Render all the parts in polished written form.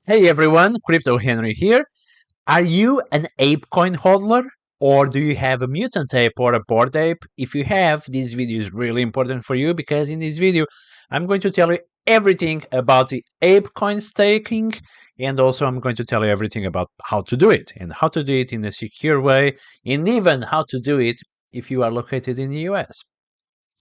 Hey everyone, Crypto Henry here. Are you an ape coin hodler? Or do you have a mutant ape or a bored ape? If you have, this video is really important for you because in this video I'm going to tell you everything about the ape coin staking, and also I'm going to tell you everything about how to do it and how to do it in a secure way, and even how to do it if you are located in the US.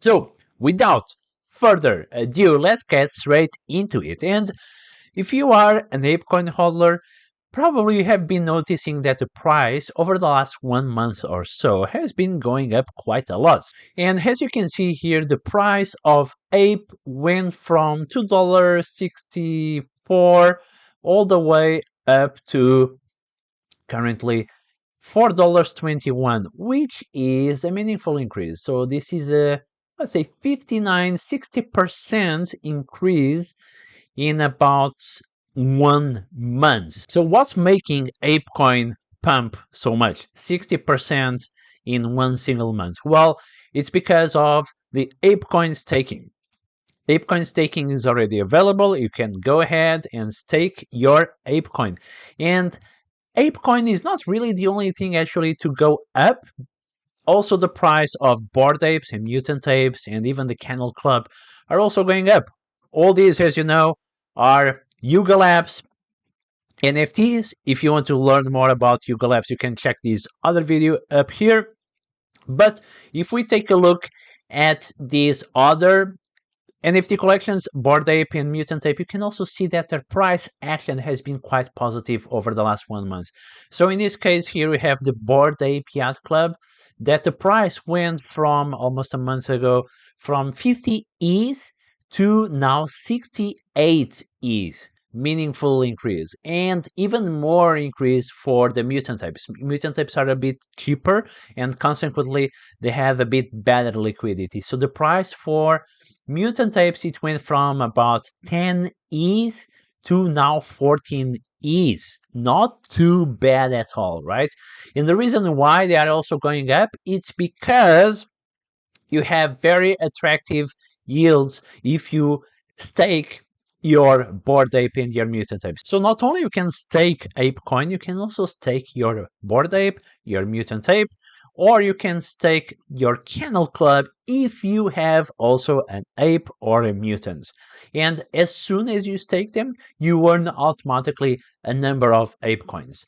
So without further ado, let's get straight into it. And if you are an ApeCoin hodler, probably you have been noticing that the price over the last 1 month or so has been going up quite a lot. And as you can see here, the price of Ape went from $2.64 all the way up to currently $4.21, which is a meaningful increase. So this is a, let's say, 59-60% increase in about 1 month. So what's making ApeCoin pump so much? 60% in one single month. Well, it's because of the ApeCoin staking. ApeCoin staking is already available. You can go ahead and stake your ApeCoin. And ApeCoin is not really the only thing actually to go up. Also, the price of bored apes and mutant apes and even the Kennel Club are also going up. All these, as you know, are Yuga Labs NFTs. If you want to learn more about Yuga Labs, you can check this other video up here. But if we take a look at these other NFT collections, Bored Ape and Mutant Ape, you can also see that their price action has been quite positive over the last 1 month. So in this case here we have the Bored Ape Yacht Club, that the price went from almost a month ago from 50 ETH to now 68 ETH. Meaningful increase, and even more increase for the mutant types. Mutant types are a bit cheaper and consequently they have a bit better liquidity. So the price for mutant types, it went from about 10 ETH to now 14 ETH. Not too bad at all, right? And the reason why they are also going up, it's because you have very attractive yields if you stake your bored ape and your mutant ape. So not only you can stake ape coin, you can also stake your bored ape, your mutant ape, or you can stake your Kennel Club if you have also an ape or a mutant. And as soon as you stake them, you earn automatically a number of ape coins.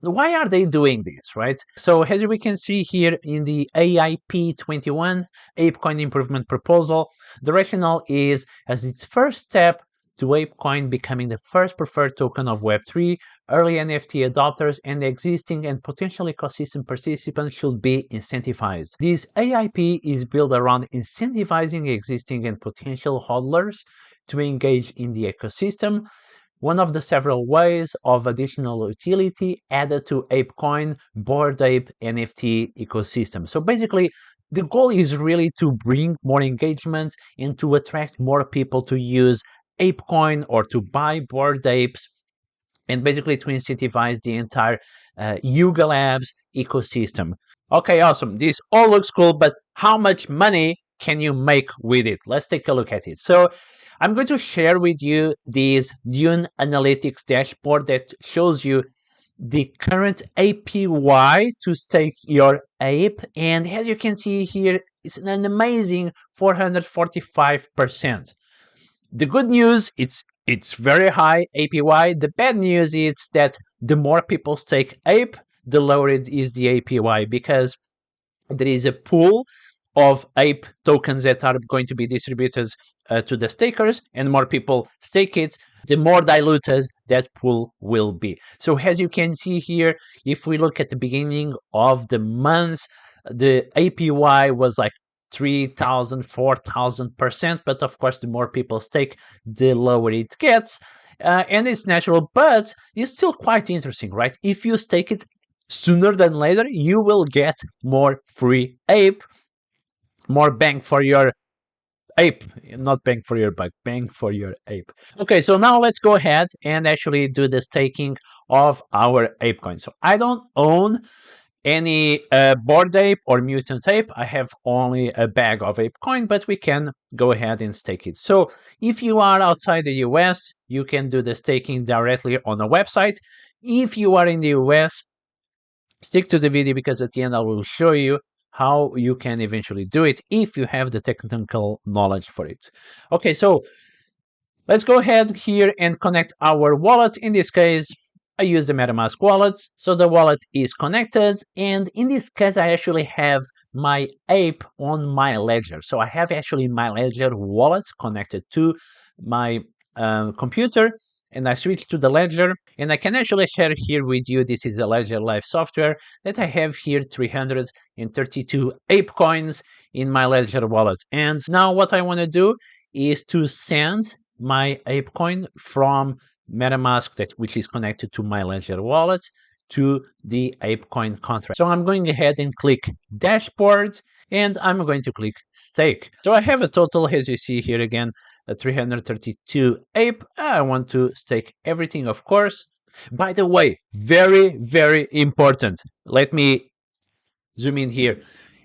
Why are they doing this, right? So as we can see here in the AIP 21 ApeCoin Improvement Proposal, the rationale is as its first step to ApeCoin becoming the first preferred token of Web3, early NFT adopters and existing and potential ecosystem participants should be incentivized. This AIP is built around incentivizing existing and potential hodlers to engage in the ecosystem, one of the several ways of additional utility added to ApeCoin Bored Ape NFT ecosystem. So basically, the goal is really to bring more engagement and to attract more people to use ApeCoin or to buy Bored Apes, and basically to incentivize the entire Yuga Labs ecosystem. Okay, awesome. This all looks cool, but how much money can you make with it? Let's take a look at it. So I'm going to share with you this Dune Analytics dashboard that shows you the current APY to stake your ape. And as you can see here, it's an amazing 445%. The good news, it's very high APY. The bad news is that the more people stake ape, the lower it is the APY, because there is a pool of ape tokens that are going to be distributed to the stakers, and more people stake it, the more diluted that pool will be. So as you can see here, if we look at the beginning of the month, the APY was like 3,000, 4,000%, but of course the more people stake, the lower it gets, and it's natural, but it's still quite interesting, right? If you stake it sooner than later, you will get more free ape, more bang for your ape, not bang for your buck, bang for your ape. Okay, so now let's go ahead and actually do the staking of our ape coin. So I don't own any Bored Ape or Mutant Ape. I have only a bag of ApeCoin, but we can go ahead and stake it. So if you are outside the US, you can do the staking directly on a website. If you are in the US, stick to the video because at the end I will show you how you can eventually do it if you have the technical knowledge for it. Okay, so let's go ahead here and connect our wallet. In this case, I use the MetaMask wallet. So the wallet is connected. And in this case, I actually have my Ape on my ledger. So I have actually my ledger wallet connected to my computer. And I switch to the ledger. And I can actually share here with you, this is the Ledger Live software, that I have here 332 Ape coins in my ledger wallet. And now what I want to do is to send my ApeCoin from MetaMask, which is connected to my Ledger wallet, to the ApeCoin contract. So I'm going ahead and click Dashboard, and I'm going to click Stake. So I have a total, as you see here again, 332 Ape. I want to stake everything, of course. By the way, very, very important. Let me zoom in here.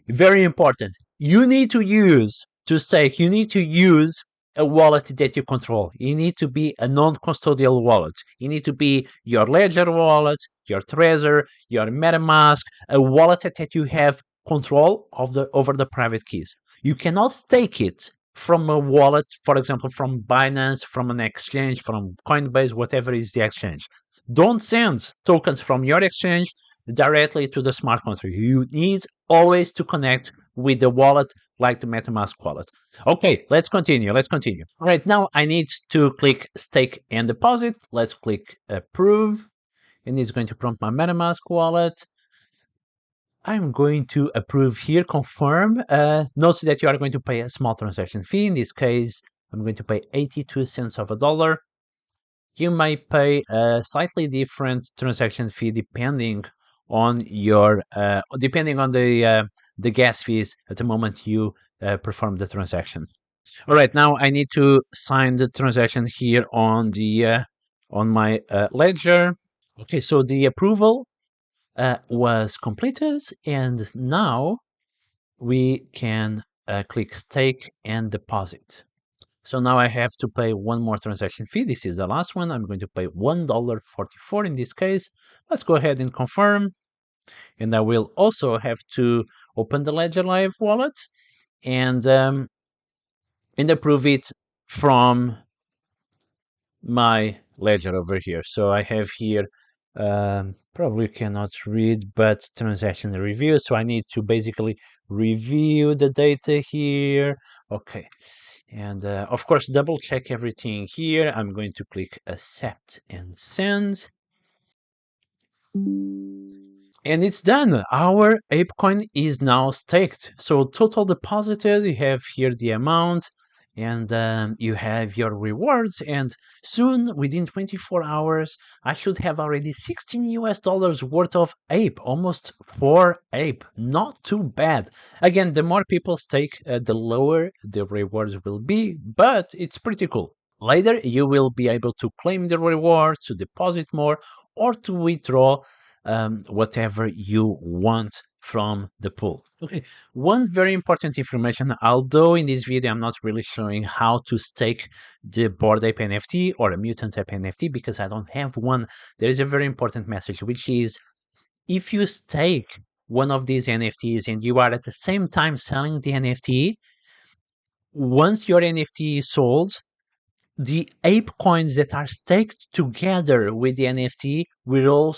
Very important. You need to use, to stake, you need to use a wallet that you control. You need to be a non-custodial wallet. You need to be your Ledger wallet, your Trezor, your MetaMask, a wallet that you have control of over the private keys. You cannot stake it from a wallet, for example, from Binance, from an exchange, from Coinbase, whatever is the exchange. Don't send tokens from your exchange directly to the smart contract. You need always to connect with the wallet like the MetaMask wallet. Okay, let's continue. Let's continue. All right, now I need to click Stake and Deposit. Let's click Approve, and it's going to prompt my MetaMask wallet. I'm going to approve here, confirm. Note that you are going to pay a small transaction fee. In this case, I'm going to pay 82 cents of a dollar. You may pay a slightly different transaction fee depending on your depending on the gas fees at the moment you perform the transaction. All right, now I need to sign the transaction here on the on my ledger. Okay, so the approval was completed, and now we can click Stake and Deposit. So now I have to pay one more transaction fee. This is the last one. I'm going to pay $1.44 in this case. Let's go ahead and confirm. And I will also have to open the Ledger Live wallet and approve it from my ledger over here. So I have here, probably cannot read, but transaction review. So I need to basically review the data here. Okay. And of course, double check everything here. I'm going to click Accept and Send. And it's done. Our ApeCoin is now staked. So total deposited, you have here the amount, and you have your rewards. And soon, within 24 hours, I should have already $16 worth of Ape, almost 4 Ape. Not too bad. Again, the more people stake, the lower the rewards will be, but it's pretty cool. Later, you will be able to claim the rewards, to deposit more, or to withdraw whatever you want from the pool. Okay, one very important information, although in this video I'm not really showing how to stake the Bored Ape NFT or a Mutant Ape NFT because I don't have one, there is a very important message, which is if you stake one of these NFTs and you are at the same time selling the NFT, once your NFT is sold, the Ape coins that are staked together with the NFT will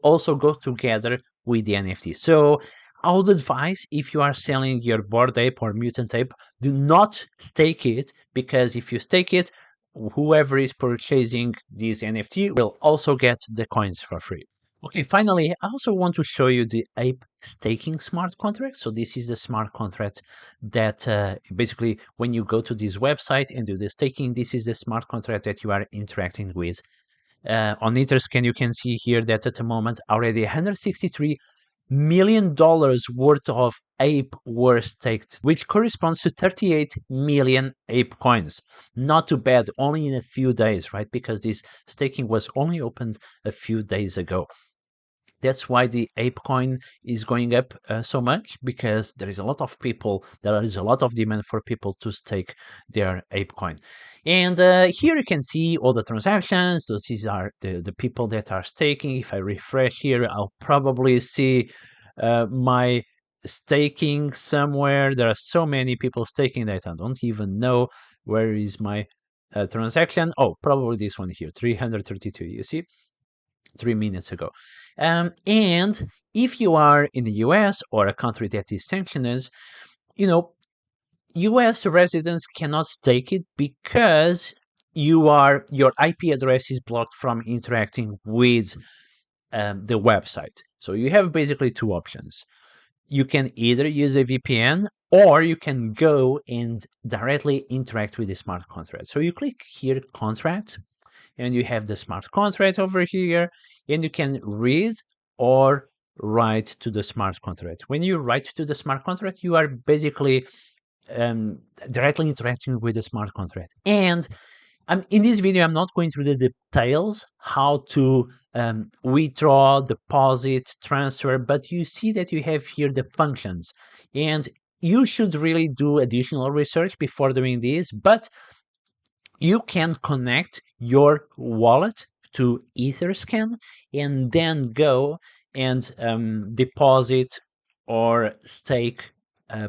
also go together with the NFT. So I would advise, if you are selling your Bored Ape or Mutant Ape, do not stake it, because if you stake it, whoever is purchasing this NFT will also get the coins for free. Okay, finally, I also want to show you the Ape Staking smart contract. So this is the smart contract that basically when you go to this website and do the staking, this is the smart contract that you are interacting with. On Etherscan, you can see here that at the moment already $163 million worth of Ape were staked, which corresponds to 38 million Ape coins. Not too bad, only in a few days, right? Because this staking was only opened a few days ago. That's why the Ape coin is going up so much, because there is a lot of people, there is a lot of demand for people to stake their Ape coin. And here you can see all the transactions. These are the people that are staking. If I refresh here, I'll probably see my staking somewhere. There are so many people staking that I don't even know where is my transaction. Oh, probably this one here, 332. You see, 3 minutes ago. And if you are in the US or a country that is sanctioned, you know, US residents cannot stake it because your IP address is blocked from interacting with the website. So you have basically two options. You can either use a VPN, or you can go and directly interact with the smart contract. So you click here, contract, and you have the smart contract over here, and you can read or write to the smart contract. When you write to the smart contract, you are basically directly interacting with the smart contract. And in this video, I'm not going through the details how to withdraw, deposit, transfer, but you see that you have here the functions, and you should really do additional research before doing this. But you can connect your wallet to Etherscan and then go and deposit or stake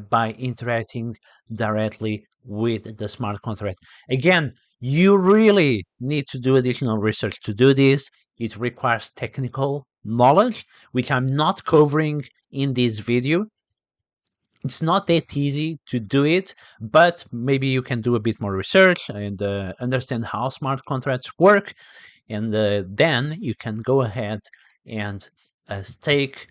by interacting directly with the smart contract. Again, you really need to do additional research to do this. It requires technical knowledge, which I'm not covering in this video. It's not that easy to do it, but maybe you can do a bit more research and understand how smart contracts work, and then you can go ahead and stake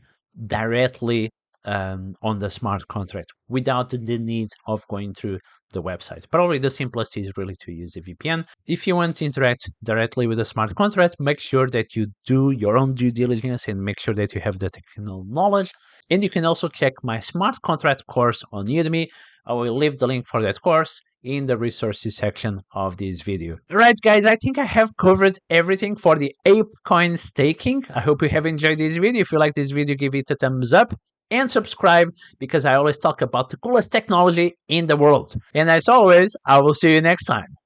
directly on the smart contract without the need of going through the website. Probably the simplest is really to use a VPN. If you want to interact directly with a smart contract, make sure that you do your own due diligence and make sure that you have the technical knowledge. And you can also check my smart contract course on Udemy. I will leave the link for that course in the resources section of this video. Right, guys, I think I have covered everything for the Ape coin staking. I hope you have enjoyed this video. If you like this video, give it a thumbs up and subscribe, because I always talk about the coolest technology in the world. And as always, I will see you next time.